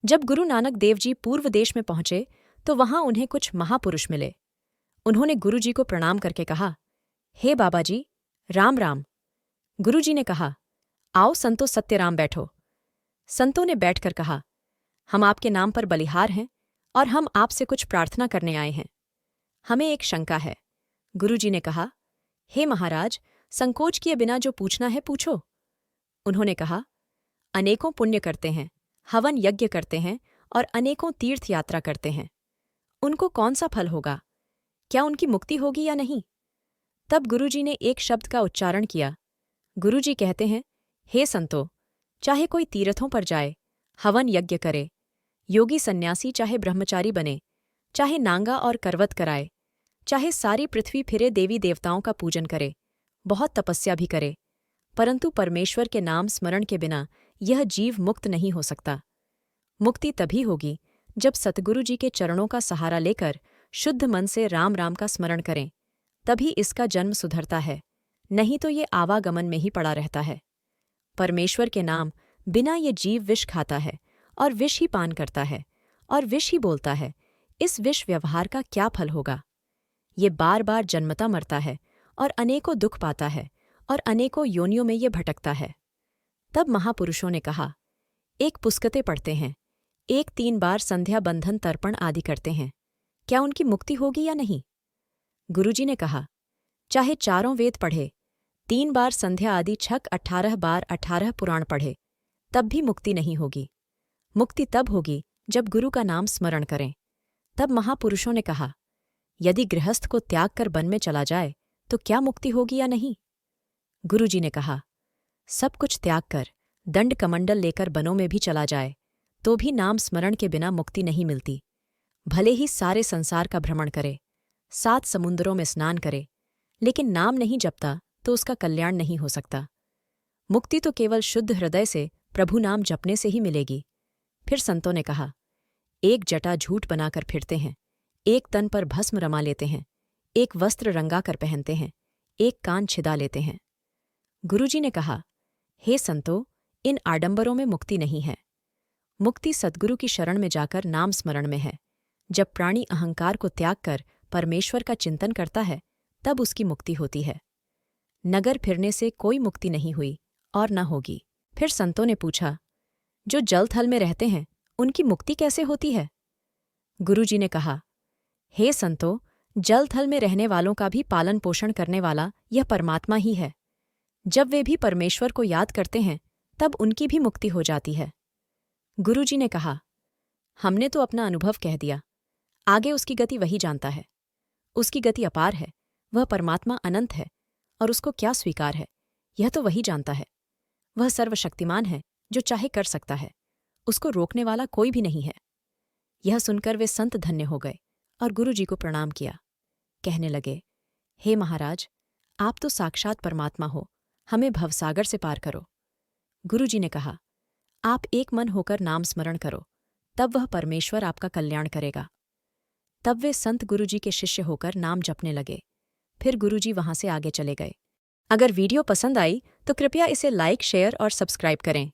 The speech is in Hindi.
जब गुरु नानक देव जी पूर्व देश में पहुंचे तो वहां उन्हें कुछ महापुरुष मिले। उन्होंने गुरु जी को प्रणाम करके कहा, हे बाबा जी, राम राम। गुरु जी ने कहा, आओ संतो सत्यराम बैठो। संतों ने बैठकर कहा, हम आपके नाम पर बलिहार हैं और हम आपसे कुछ प्रार्थना करने आए हैं। हमें एक शंका है। गुरु जी ने कहा, हे महाराज, संकोच किए बिना जो पूछना है पूछो। उन्होंने कहा, अनेकों पुण्य करते हैं, हवन यज्ञ करते हैं और अनेकों तीर्थ यात्रा करते हैं, उनको कौन सा फल होगा? क्या उनकी मुक्ति होगी या नहीं? तब गुरुजी ने एक शब्द का उच्चारण किया। गुरुजी कहते हैं, हे संतो, चाहे कोई तीर्थों पर जाए, हवन यज्ञ करे, योगी सन्यासी चाहे ब्रह्मचारी बने, चाहे नांगा और करवत कराए, चाहे सारी पृथ्वी फिरे देवी देवताओं का पूजन करे, बहुत तपस्या भी करे, परंतु परमेश्वर के नाम स्मरण के बिना यह जीव मुक्त नहीं हो सकता। मुक्ति तभी होगी जब सतगुरु जी के चरणों का सहारा लेकर शुद्ध मन से राम राम का स्मरण करें, तभी इसका जन्म सुधरता है, नहीं तो ये आवागमन में ही पड़ा रहता है। परमेश्वर के नाम बिना ये जीव विष खाता है और विष ही पान करता है और विष ही बोलता है। इस विष व्यवहार का क्या फल होगा? ये बार बार जन्मता मरता है और अनेकों दुख पाता है और अनेकों योनियों में ये भटकता है। तब महापुरुषों ने कहा, एक पुस्तकें पढ़ते हैं, एक 3 बार संध्या बंधन तर्पण आदि करते हैं, क्या उनकी मुक्ति होगी या नहीं? गुरुजी ने कहा, चाहे चारों वेद पढ़े, 3 बार संध्या आदि छक 18 बार 18 पुराण पढ़े, तब भी मुक्ति नहीं होगी। मुक्ति तब होगी जब गुरु का नाम स्मरण करें। तब महापुरुषों ने कहा, यदि गृहस्थ को त्याग कर वन में चला जाए तो क्या मुक्ति होगी या नहीं? गुरुजी ने कहा, सब कुछ त्याग कर दंड कमंडल लेकर बनों में भी चला जाए तो भी नाम स्मरण के बिना मुक्ति नहीं मिलती। भले ही सारे संसार का भ्रमण करे, 7 समुद्रों में स्नान करे, लेकिन नाम नहीं जपता तो उसका कल्याण नहीं हो सकता। मुक्ति तो केवल शुद्ध हृदय से प्रभु नाम जपने से ही मिलेगी। फिर संतों ने कहा, एक जटा झूठ बनाकर फिरते हैं, एक तन पर भस्म रमा लेते हैं, एक वस्त्र रंगा कर पहनते हैं, एक कान छिदा लेते हैं। गुरुजी ने कहा, हे संतो, इन आडंबरों में मुक्ति नहीं है। मुक्ति सद्गुरु की शरण में जाकर नाम स्मरण में है। जब प्राणी अहंकार को त्याग कर परमेश्वर का चिंतन करता है, तब उसकी मुक्ति होती है। नगर फिरने से कोई मुक्ति नहीं हुई और न होगी। फिर संतों ने पूछा, जो जल थल में रहते हैं उनकी मुक्ति कैसे होती है? गुरुजी ने कहा, हे संतो, जल थल में रहने वालों का भी पालन पोषण करने वाला यह परमात्मा ही है। जब वे भी परमेश्वर को याद करते हैं तब उनकी भी मुक्ति हो जाती है। गुरुजी ने कहा, हमने तो अपना अनुभव कह दिया, आगे उसकी गति वही जानता है। उसकी गति अपार है, वह परमात्मा अनंत है और उसको क्या स्वीकार है यह तो वही जानता है। वह सर्वशक्तिमान है, जो चाहे कर सकता है, उसको रोकने वाला कोई भी नहीं है। यह सुनकर वे संत धन्य हो गए और गुरुजी को प्रणाम किया। कहने लगे, हे महाराज, आप तो साक्षात परमात्मा हो, हमें भवसागर से पार करो। गुरुजी ने कहा, आप एक मन होकर नाम स्मरण करो, तब वह परमेश्वर आपका कल्याण करेगा। तब वे संत गुरुजी के शिष्य होकर नाम जपने लगे। फिर गुरुजी वहां से आगे चले गए। अगर वीडियो पसंद आई तो कृपया इसे लाइक, शेयर और सब्सक्राइब करें।